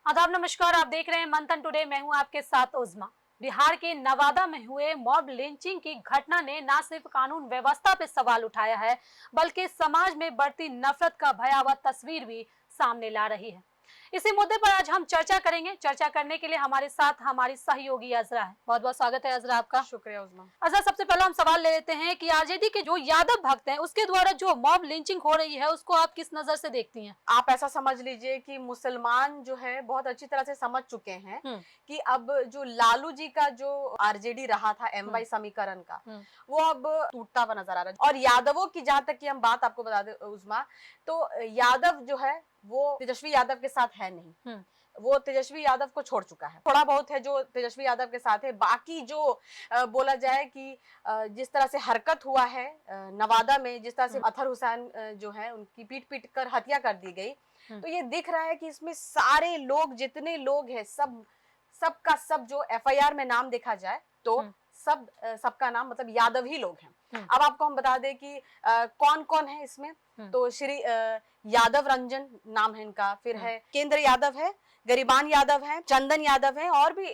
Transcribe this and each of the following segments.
आदाब नमस्कार, आप देख रहे हैं मंथन टुडे। मैं हूं आपके साथ उज़मा। बिहार के नवादा में हुए मॉब लिंचिंग की घटना ने न सिर्फ कानून व्यवस्था पे सवाल उठाया है, बल्कि समाज में बढ़ती नफरत का भयावह तस्वीर भी सामने ला रही है। इसी मुद्दे पर आज हम चर्चा करेंगे। चर्चा करने के लिए हमारे साथ हमारी सहयोगी अजरा है। बहुत बहुत स्वागत है अजरा आपका। शुक्रिया उज़मा। अजरा, सबसे पहले हम सवाल ले लेते हैं कि आरजेडी के जो यादव भक्त हैं उसके द्वारा जो मॉब लिंचिंग हो रही है उसको आप किस नजर से देखती हैं? आप ऐसा समझ लीजिए कि मुसलमान जो है बहुत अच्छी तरह से समझ चुके हैं कि अब जो लालू जी का जो आरजेडी रहा था एमवाई समीकरण का, वो अब टूटता हुआ नजर आ रहा है। और यादवों की जहां तक की हम बात आपको बता दें उज़मा, तो यादव जो है वो तेजस्वी यादव के साथ है नहीं। वो तेजस्वी यादव को छोड़ चुका है। थोड़ा बहुत है जो तेजस्वी यादव के साथ है, बाकी जो बोला जाए कि जिस तरह से हरकत हुआ है नवादा में, जिस तरह से अतहर हुसैन जो है उनकी पीट पीट कर हत्या कर दी गई, तो ये दिख रहा है कि इसमें सारे लोग, जितने लोग हैं, सबका सब जो एफआईआर में नाम देखा जाए तो सबका नाम मतलब यादव ही लोग हैं। अब आपको हम बता दें कि कौन कौन है इसमें। तो श्री यादव रंजन नाम है इनका, फिर है केंद्र यादव है, गरिबान यादव है, चंदन यादव है, और भी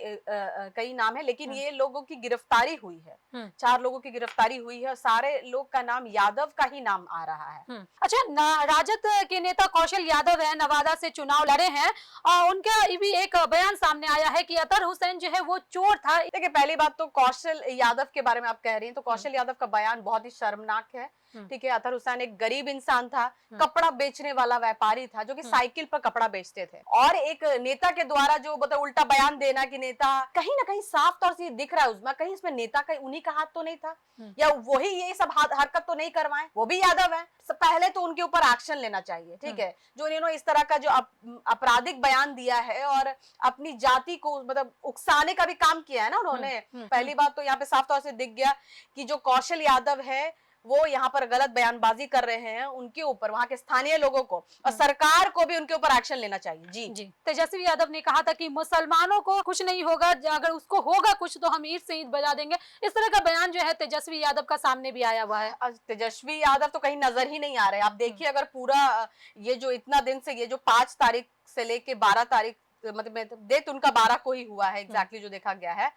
कई नाम है। लेकिन ये लोगों की गिरफ्तारी हुई है, 4 लोगों की गिरफ्तारी हुई है। सारे लोग का नाम यादव का ही नाम आ रहा है। अच्छा, राजद के नेता कौशल यादव है, नवादा से चुनाव लड़े हैं और उनका भी एक बयान सामने आया है कि अतहर हुसैन जो है वो चोर था। देखिए, पहली बात तो कौशल यादव के बारे में आप कह रही हैं, तो कौशल यादव का बयान बहुत ही शर्मनाक है। ठीक है, अतहर हुसैन एक गरीब इंसान था, कपड़ा बेचने वाला व्यापारी था, जो कि साइकिल पर कपड़ा बेचते थे। और एक नेता के द्वारा जो मतलब उल्टा बयान देना कि नेता, कहीं ना कहीं साफ तौर से दिख रहा है उसमें, कहीं इसमें नेता का उन्हीं का हाथ तो नहीं था, या वही ये सब हरकत तो नहीं करवाए, वो भी यादव है। पहले तो उनके ऊपर एक्शन लेना चाहिए। ठीक है, जो इन्होंने इस तरह का जो आपराधिक बयान दिया है और अपनी जाति को मतलब उकसाने का भी काम किया है ना उन्होंने। पहली बात तो यहाँ पे साफ तौर से दिख गया कि जो कौशल यादव है वो यहाँ पर गलत बयानबाजी कर रहे हैं उनके ऊपर, वहां के स्थानीय लोगों को, और सरकार को भी उनके ऊपर एक्शन लेना चाहिए। जी। तेजस्वी यादव ने कहा था कि मुसलमानों को कुछ नहीं होगा, अगर उसको होगा कुछ तो हम ईंट से ईंट बजा देंगे। इस तरह का बयान जो है तेजस्वी यादव का सामने भी आया हुआ है। तेजस्वी यादव तो कहीं नजर ही नहीं आ रहे। आप देखिए, अगर पूरा ये जो इतना दिन से, ये जो 5 तारीख से लेके 12 तारीख, मतलब डेट उनका 12 को ही हुआ है एग्जैक्टली जो देखा गया है,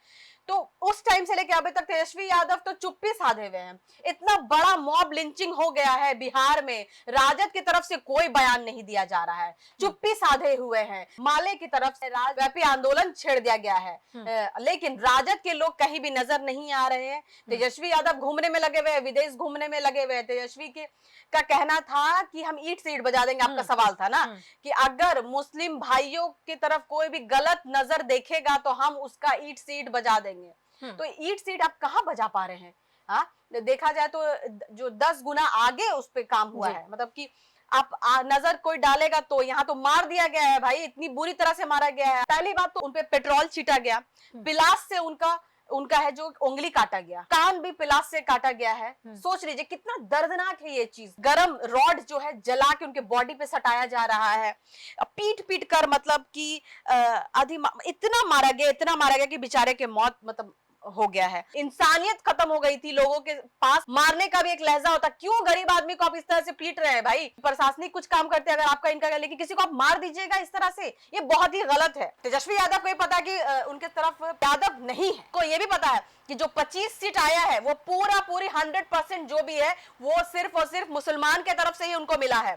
तो उस टाइम से लेके अभी तक तेजस्वी यादव तो चुप्पी साधे हुए हैं। इतना बड़ा मॉब लिंचिंग हो गया है बिहार में, राजद की तरफ से कोई बयान नहीं दिया जा रहा है, चुप्पी साधे हुए हैं। माले की तरफ से राजव्यापी आंदोलन छेड़ दिया गया है, लेकिन राजद के लोग कहीं भी नजर नहीं आ रहे हैं। तेजस्वी यादव घूमने में लगे हुए हैं, विदेश घूमने में लगे हुए हैं। तेजस्वी के का कहना था कि हम ईंट से ईंट बजा देंगे। आपका सवाल था ना कि अगर मुस्लिम भाइयों की तरफ कोई भी गलत नजर देखेगा तो हम उसका ईंट से ईंट बजा देंगे। तो ईंट सीट आप कहां बजा पा रहे हैं? हाँ, देखा जाए तो जो 10 गुना आगे उस पे काम हुआ है। मतलब कि आप नजर कोई डालेगा तो यहाँ तो मार दिया गया है भाई, इतनी बुरी तरह से मारा गया है। पहली बात तो उनपे पेट्रोल छीटा गया, पिलास से उनका है जो उंगली काटा गया, कान भी पिलास से काटा गया है। सोच लीजिए कितना दर्दनाक है ये चीज। गरम रॉड जो है जला के उनके बॉडी पे सटाया जा रहा है, पीट पीट कर, मतलब कि इतना मारा गया कि बेचारे के मौत मतलब हो गया है। इंसानियत खत्म हो गई थी लोगों के पास। मारने का भी एक लहजा होता, क्यों गरीब आदमी को आप इस तरह से पीट रहे हैं भाई? प्रशासनिक कुछ काम करते अगर आपका इनका, लेकिन किसी को आप मार दीजिएगा इस तरह से, ये बहुत ही गलत है। तेजस्वी यादव को ये पता कि उनके तरफ यादव नहीं है, को ये भी पता है कि जो 25 सीट आया है वो पूरी 100% जो भी है वो सिर्फ और सिर्फ मुसलमान के तरफ से ही उनको मिला है।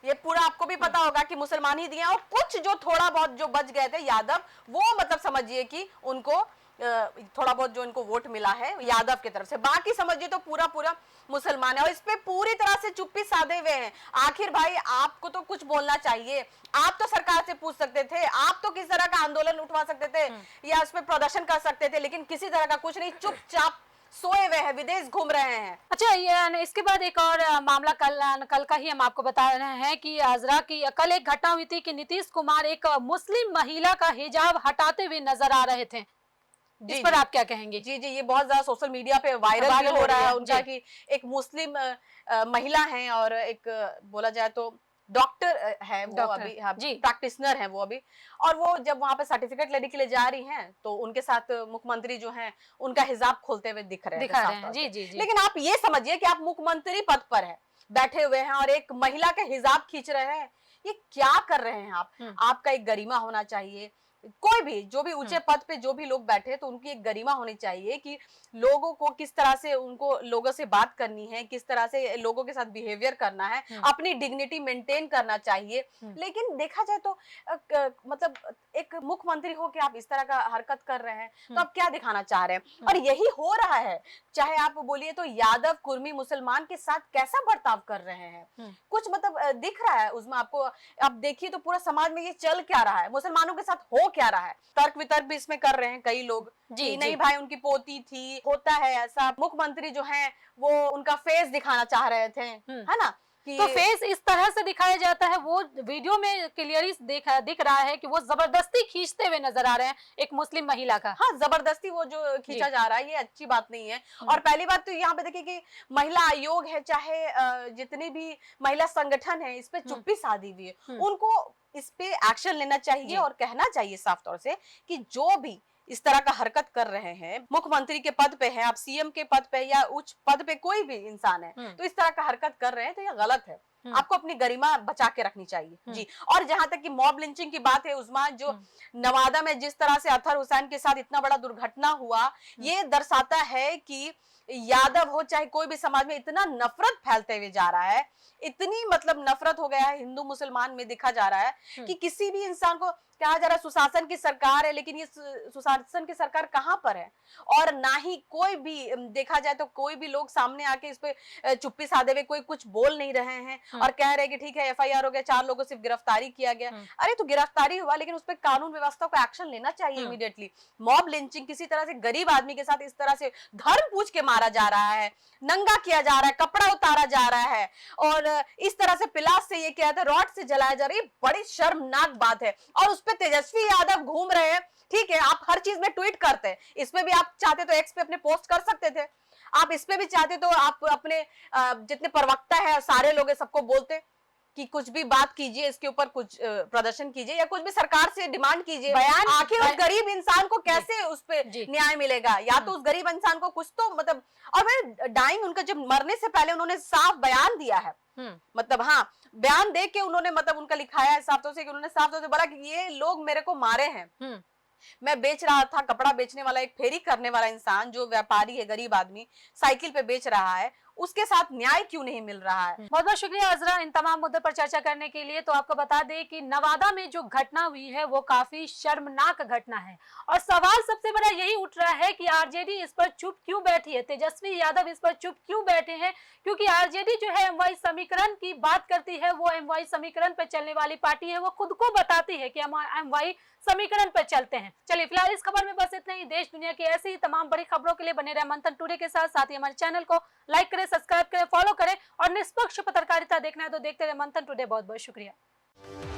ये पूरा आपको भी पता होगा कि मुसलमान ही दिए, और कुछ जो थोड़ा बहुत जो बच गए थे यादव, वो मतलब समझिए कि उनको थोड़ा बहुत जो इनको वोट मिला है यादव की तरफ से, बाकी समझिए तो पूरा मुसलमान है। और इस पे पूरी तरह से चुप्पी साधे हुए हैं। आखिर भाई आपको तो कुछ बोलना चाहिए, आप तो सरकार से पूछ सकते थे, आप तो किस तरह का आंदोलन उठवा सकते थे या उस पर प्रदर्शन कर सकते थे, लेकिन किसी तरह का कुछ नहीं, चुपचाप सोए हुए हैं, विदेश घूम रहे हैं। अच्छा, ये इसके बाद एक और मामला कल का ही हम आपको बता रहे हैं कि अजरा की कल एक घटना हुई थी कि नीतीश कुमार एक मुस्लिम महिला का हिजाब हटाते हुए नजर आ रहे थे। इस पर आप क्या कहेंगे? जी, ये बहुत ज्यादा सोशल मीडिया पे वायरल हो रहा है उनका कि एक मुस्लिम महिला है और एक बोला जाए तो डॉक्टर है वो, अभी प्रैक्टिशनर है वो अभी, और वो जब वहां पे सर्टिफिकेट लेने के लिए जा रही हैं तो उनके साथ मुख्यमंत्री जो हैं उनका हिजाब खोलते हुए दिख रहे हैं। जी। लेकिन आप ये समझिए कि आप मुख्यमंत्री पद पर है, बैठे हुए हैं और एक महिला का हिजाब खींच रहे हैं, ये क्या कर रहे हैं आप? आपका एक गरिमा होना चाहिए। कोई भी जो भी ऊंचे पद पे जो भी लोग बैठे तो उनकी एक गरिमा होनी चाहिए कि लोगों को किस तरह से उनको लोगों से बात करनी है, किस तरह से लोगों के साथ बिहेवियर करना है, अपनी डिग्निटी मेंटेन करना चाहिए। लेकिन देखा जाए तो मतलब एक मुख्यमंत्री हो के आप इस तरह का हरकत कर रहे हैं, तो आप क्या दिखाना चाह रहे हैं? और यही हो रहा है, चाहे आप बोलिए तो यादव, कुर्मी, मुसलमान के साथ कैसा बर्ताव कर रहे हैं, कुछ मतलब दिख रहा है उसमें आपको? आप देखिए तो पूरा समाज में ये चल क्या रहा है, मुसलमानों के साथ हो क्या रहा है। तर्क वितर्क भी इसमें कर रहे हैं कई लोग कि नहीं भाई उनकी पोती थी, होता है ऐसा। मुख्यमंत्री जो है वो उनका फेस दिखाना चाह रहे थे, है ना? तो फेस इस तरह से दिखाया जाता है, वो वीडियो में क्लियरली दिख रहा है कि वो जबरदस्ती खींचते हुए नजर आ रहे हैं एक मुस्लिम महिला का। हाँ, जबरदस्ती वो जो खींचा जा रहा है ये अच्छी बात नहीं है। और पहली बात तो यहाँ पे देखिए कि महिला आयोग है, चाहे जितनी भी महिला संगठन है, इस पे चुप्पी साधी हुई है। उनको इस पे एक्शन लेना चाहिए और कहना चाहिए साफ तौर से कि जो भी इस तरह का हरकत कर रहे हैं, मुख्यमंत्री के पद पे है, आप सीएम के पद पे या उच्च पद पे कोई भी इंसान है, तो इस तरह का हरकत कर रहे हैं तो ये गलत है। आपको अपनी गरिमा बचा के रखनी चाहिए जी। और जहां तक कि मॉब लिंचिंग की बात है, उस्मा, जो नवादा में जिस तरह से अतहर हुसैन के साथ इतना बड़ा दुर्घटना हुआ, ये दर्शाता है कि यादव हो चाहे कोई भी समाज में इतना नफरत फैलते हुए जा रहा है, इतनी मतलब नफरत हो गया है हिंदू मुसलमान में, देखा जा रहा है कि किसी भी इंसान को कहा जा रहा है सुशासन की सरकार है, लेकिन ये सुशासन की सरकार कहां पर है? और ना ही कोई भी देखा जाए तो कोई भी लोग सामने आके इस पे चुप्पी साधे हुए कोई कुछ बोल नहीं रहे हैं और कह रहे हैं कि ठीक है एफआईआर हो गया, 4 लोगों सिर्फ गिरफ्तारी किया गया। अरे तो गिरफ्तारी हुआ, लेकिन उस पर कानून व्यवस्था को एक्शन लेना चाहिए इमीडिएटली। मॉब लिंचिंग, किसी तरह से गरीब आदमी के साथ इस तरह से धर्म पूछ के मारा जा रहा है, नंगा किया जा रहा है, कपड़ा उतारा जा रहा है, और इस तरह से पिलास से ये क्या था, रॉड से जलाया जा रहा है, बड़ी शर्मनाक बात है। और उस पे तेजस्वी यादव घूम रहे हैं। ठीक है, आप हर चीज में ट्वीट करते हैं, इसमें भी आप चाहते तो एक्स पे अपने पोस्ट कर सकते थे, आप इस पे भी चाहते तो आप अपने जितने प्रवक्ता है सारे लोग सबको बोलते कि कुछ भी बात कीजिए, इसके ऊपर कुछ प्रदर्शन कीजिए या कुछ भी सरकार से डिमांड कीजिए। आखिर उस गरीब इंसान को कैसे उस पे न्याय मिलेगा? या तो उस गरीब इंसान को कुछ तो मतलब, और मैं डाइंग उनका जब मरने से पहले उन्होंने साफ बयान दिया है, मतलब हाँ बयान दे के उन्होंने मतलब उनका लिखाया है साफ तौर से कि उन्होंने साफ तौर से बोला कि ये लोग मेरे को मारे हैं। मैं बेच रहा था, कपड़ा बेचने वाला, एक फेरी करने वाला इंसान जो व्यापारी है, गरीब आदमी साइकिल पे बेच रहा है, उसके साथ न्याय क्यों नहीं मिल रहा है? बहुत बहुत शुक्रिया अजरा इन तमाम मुद्दों पर चर्चा करने के लिए। तो आपको बता दें कि नवादा में जो घटना हुई है वो काफी शर्मनाक घटना है, और सवाल सबसे बड़ा यही उठ रहा है कि आरजेडी इस पर चुप क्यों बैठी है, तेजस्वी यादव इस पर चुप क्यों बैठे हैं? क्योंकि आरजेडी जो है एमवाई समीकरण की बात करती है, वो एमवाई समीकरण पर चलने वाली पार्टी है, वो खुद को बताती है कि हम एमवाई समीकरण पर चलते हैं। चलिए फिलहाल इस खबर में बस इतना ही। देश दुनिया की ऐसी ही तमाम बड़ी खबरों के लिए बने रहे मंथन टुडे के साथ। साथ ही हमारे चैनल को लाइक करें, सब्सक्राइब करें, फॉलो करें, और निष्पक्ष पत्रकारिता देखना है तो देखते रहे मंथन टुडे। बहुत बहुत शुक्रिया।